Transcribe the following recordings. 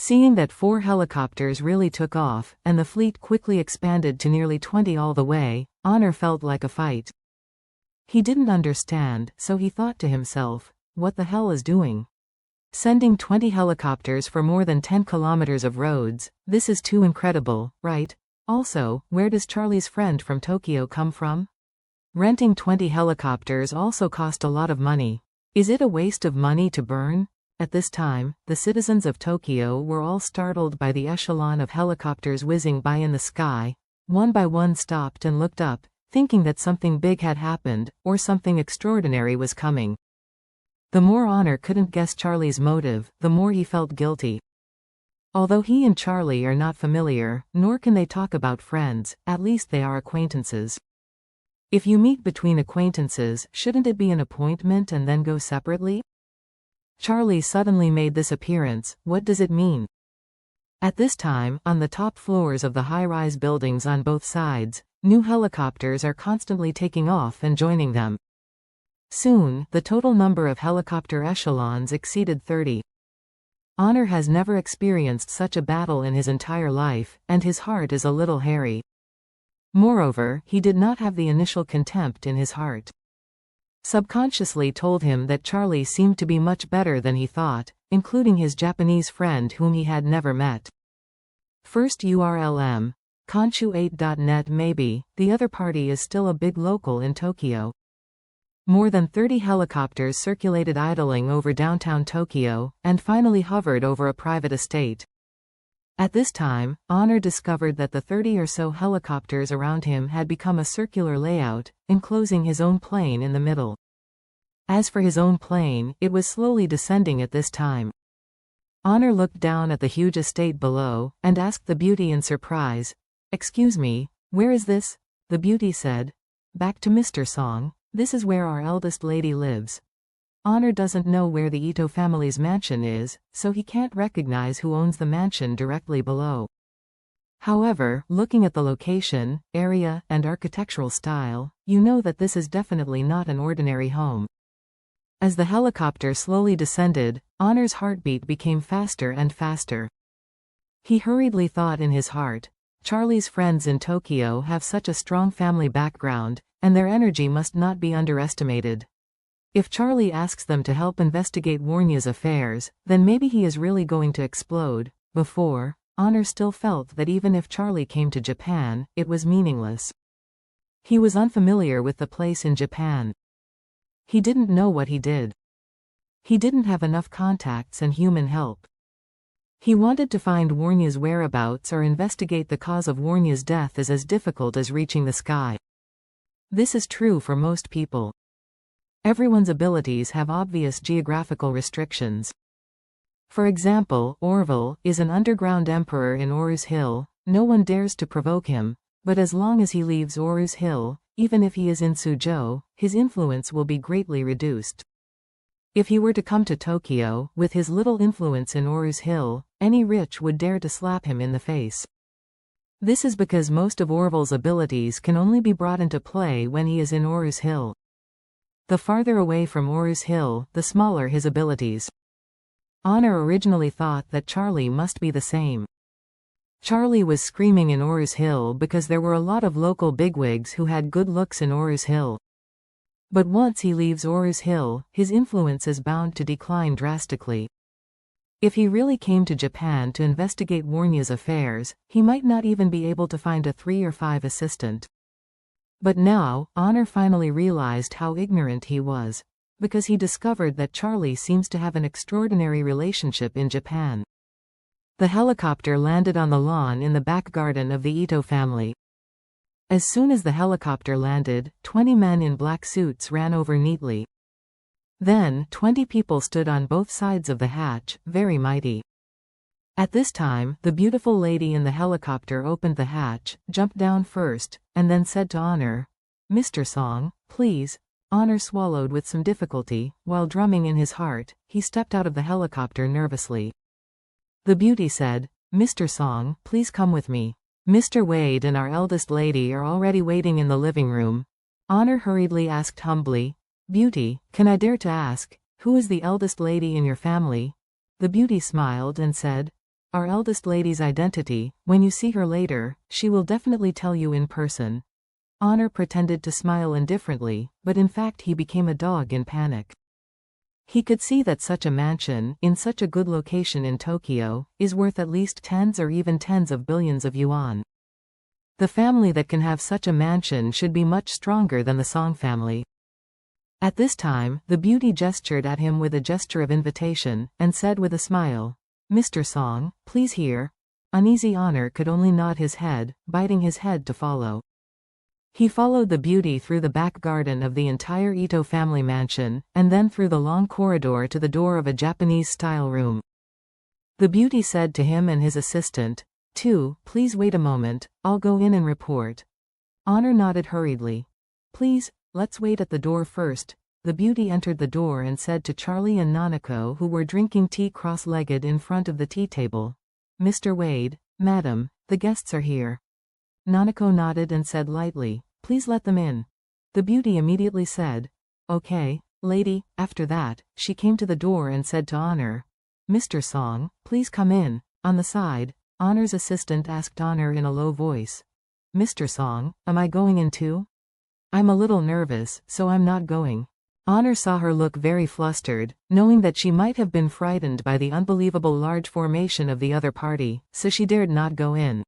Seeing that 4 helicopters really took off, and the fleet quickly expanded to nearly 20 all the way, Honor felt like a fight. He didn't understand, so he thought to himself, what the hell is doing? Sending 20 helicopters for more than 10 kilometers of roads, this is too incredible, right? Also, where does Charlie's friend from Tokyo come from? Renting 20 helicopters also cost a lot of money. Is it a waste of money to burn? At this time, the citizens of Tokyo were all startled by the echelon of helicopters whizzing by in the sky. One by one stopped and looked up, thinking that something big had happened, or something extraordinary was coming. The more Honor couldn't guess Charlie's motive, the more he felt guilty. Although he and Charlie are not familiar, nor can they talk about friends, at least they are acquaintances. If you meet between acquaintances, shouldn't it be an appointment and then go separately? Charlie suddenly made this appearance. What does it mean? At this time, on the top floors of the high-rise buildings on both sides, new helicopters are constantly taking off and joining them. Soon, the total number of helicopter echelons exceeded 30. Honor has never experienced such a battle in his entire life, and his heart is a little hairy. Moreover, he did not have the initial contempt in his heart. Subconsciously told him that Charlie seemed to be much better than he thought, including his Japanese friend whom he had never met. First URLM. Conchu8.net maybe, the other party is still a big local in Tokyo. More than 30 helicopters circulated idling over downtown Tokyo, and finally hovered over a private estate. At this time, Honor discovered that the 30 or so helicopters around him had become a circular layout, enclosing his own plane in the middle. As for his own plane, it was slowly descending at this time. Honor looked down at the huge estate below, and asked the beauty in surprise, "Excuse me, where is this?" The beauty said, "Back to Mr. Song, this is where our eldest lady lives." Honor doesn't know where the Ito family's mansion is, so he can't recognize who owns the mansion directly below. However, looking at the location, area, and architectural style, you know that this is definitely not an ordinary home. As the helicopter slowly descended, Honor's heartbeat became faster and faster. He hurriedly thought in his heart, Charlie's friends in Tokyo have such a strong family background, and their energy must not be underestimated. If Charlie asks them to help investigate Warnya's affairs, then maybe he is really going to explode. Before, Honor still felt that even if Charlie came to Japan, it was meaningless. He was unfamiliar with the place in Japan. He didn't know what he did. He didn't have enough contacts and human help. He wanted to find Warnya's whereabouts or investigate the cause of Warnya's death is as difficult as reaching the sky. This is true for most people. Everyone's abilities have obvious geographical restrictions. For example, Orville is an underground emperor in Oru's Hill. No one dares to provoke him, but as long as he leaves Oru's Hill, even if he is in Suzhou, his influence will be greatly reduced. If he were to come to Tokyo, with his little influence in Oru's Hill, any rich would dare to slap him in the face. This is because most of Orville's abilities can only be brought into play when he is in Oru's Hill. The farther away from Oru's Hill, the smaller his abilities. Honor originally thought that Charlie must be the same. Charlie was screaming in Oru's Hill because there were a lot of local bigwigs who had good looks in Oru's Hill. But once he leaves Oru's Hill, his influence is bound to decline drastically. If he really came to Japan to investigate Warnya's affairs, he might not even be able to find a 3 or 5 assistant. But now, Honor finally realized how ignorant he was, because he discovered that Charlie seems to have an extraordinary relationship in Japan. The helicopter landed on the lawn in the back garden of the Ito family. As soon as the helicopter landed, 20 men in black suits ran over neatly. Then, 20 people stood on both sides of the hatch, very mighty. At this time, the beautiful lady in the helicopter opened the hatch, jumped down first, and then said to Honor, "Mr. Song, please." Honor swallowed with some difficulty. While drumming in his heart, he stepped out of the helicopter nervously. The beauty said, "Mr. Song, please come with me. Mr. Wade and our eldest lady are already waiting in the living room." Honor hurriedly asked humbly, "Beauty, can I dare to ask, who is the eldest lady in your family?" The beauty smiled and said, Our eldest lady's identity. When you see her later, she will definitely tell you in person. Honor pretended to smile indifferently, but in fact he became a dog in panic. He could see that such a mansion, in such a good location in Tokyo, is worth at least tens or even tens of billions of yuan. The family that can have such a mansion should be much stronger than the Song family. At this time, the beauty gestured at him with a gesture of invitation, and said with a smile, "Mr. Song, please here." Uneasy Honor could only nod his head, biting his head to follow. He followed the beauty through the back garden of the entire Ito family mansion, and then through the long corridor to the door of a Japanese-style room. The beauty said to him and his assistant, "Please wait a moment, I'll go in and report." Honor nodded hurriedly. "Please, let's wait at the door first." The beauty entered the door and said to Charlie and Nanako, who were drinking tea cross-legged in front of the tea table, "Mr. Wade, Madam, the guests are here." Nanako nodded and said lightly, "Please let them in." The beauty immediately said, "Okay, lady." After that, she came to the door and said to Honor, "Mr. Song, please come in." On the side, Honor's assistant asked Honor in a low voice, "Mr. Song, am I going in too?" "I'm a little nervous, so I'm not going." Honor saw her look very flustered, knowing that she might have been frightened by the unbelievable large formation of the other party, so she dared not go in.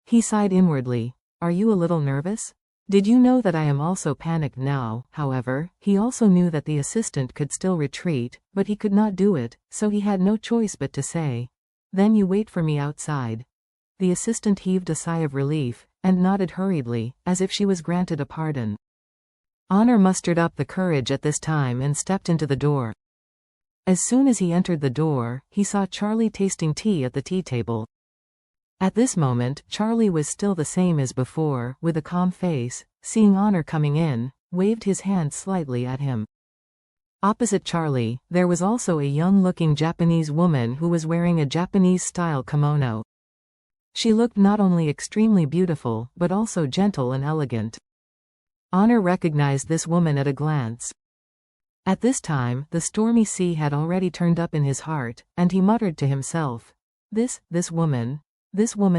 He sighed inwardly. "Are you a little nervous?" "Did you know that I am also panicked now?" However, he also knew that the assistant could still retreat, but he could not do it, so he had no choice but to say, "Then you wait for me outside." The assistant heaved a sigh of relief, and nodded hurriedly, as if she was granted a pardon. Honor mustered up the courage at this time and stepped into the door. As soon as he entered the door, he saw Charlie tasting tea at the tea table. At this moment, Charlie was still the same as before, with a calm face. Seeing Honor coming in, waved his hand slightly at him. Opposite Charlie, there was also a young-looking Japanese woman who was wearing a Japanese-style kimono. She looked not only extremely beautiful, but also gentle and elegant. Honor recognized this woman at a glance. At this time, the stormy sea had already turned up in his heart, and he muttered to himself, This woman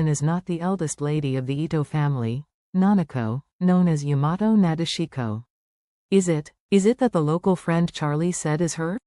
is not the eldest lady of the Ito family, Nanako, known as Yamato Nadeshiko. Is it that the local friend Charlie said is her?"